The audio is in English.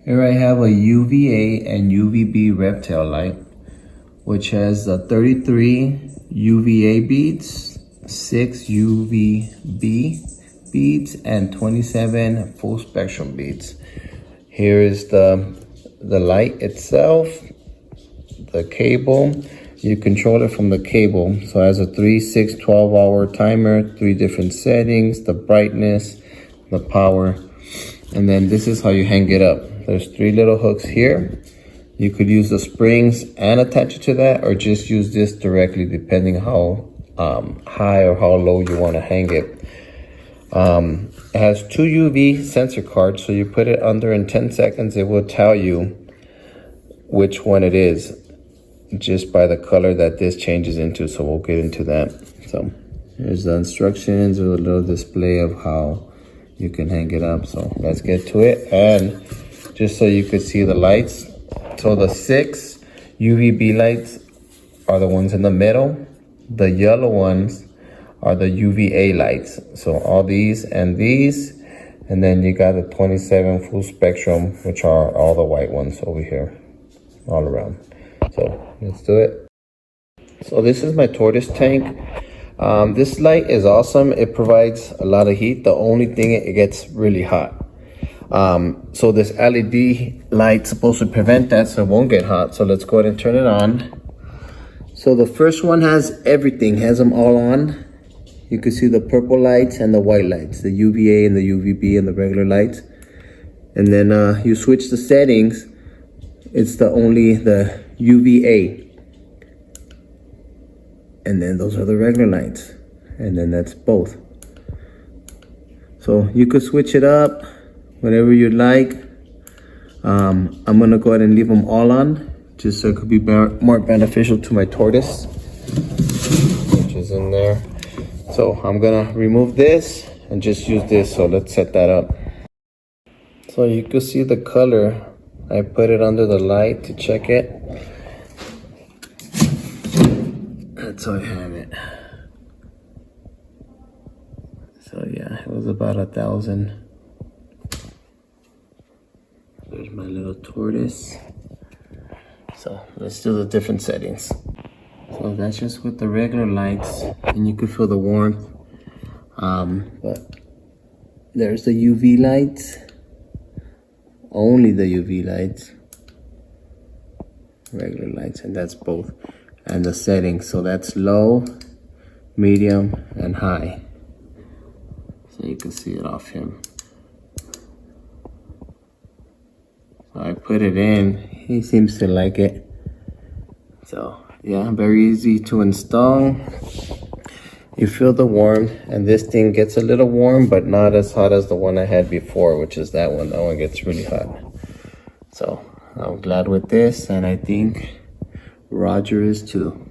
Here I have a UVA and UVB Reptile light, which has 33 UVA beads, 6 UVB beads, and 27 full spectrum beads. Here is the light itself, the cable. You control it from the cable. So it has a 3, 6, 12 hour timer, 3 different settings, the brightness, the power, and then this is how you hang it up. There's 3 little hooks here. You could use the springs and attach it to that, or just use this directly depending how high or how low you want to hang it. It has 2 UV sensor cards, so you put it under in 10 seconds, it will tell you which one it is just by the color that this changes into, so we'll get into that. So here's the instructions with a little display of how you can hang it up. So let's get to it. And just so you could see the lights, so the 6 UVB lights are the ones in the middle. The yellow ones are the UVA lights. So all these, and then you got the 27 full spectrum, which are all the white ones over here, all around. So let's do it. So this is my tortoise tank. This light is awesome. It provides a lot of heat. The only thing, it gets really hot. So this LED light's supposed to prevent that, so it won't get hot. So let's go ahead and turn it on. So the first one has everything, has them all on. You can see the purple lights and the white lights, the UVA and the UVB and the regular lights. And then you switch the settings. It's only the UVA. And then those are the regular lights. And then that's both. So you could switch it up whatever you'd like. I'm gonna go ahead and leave them all on, just so it could be more beneficial to my tortoise, which is in there. So I'm gonna remove this and just use this. So let's set that up. So you can see the color. I put it under the light to check it. That's how I have it. So yeah, it was about 1,000. There's my little tortoise. So let's do the different settings. So that's just with the regular lights, and you can feel the warmth. But there's the UV lights, only the UV lights, regular lights, and that's both. And the settings, so that's low, medium, and high. So you can see it off him. So I put it in, he seems to like it. So yeah, very easy to install. You feel the warmth, and this thing gets a little warm, but not as hot as the one I had before, which is that one. That one gets really hot. So I'm glad with this, and I think Roger is too.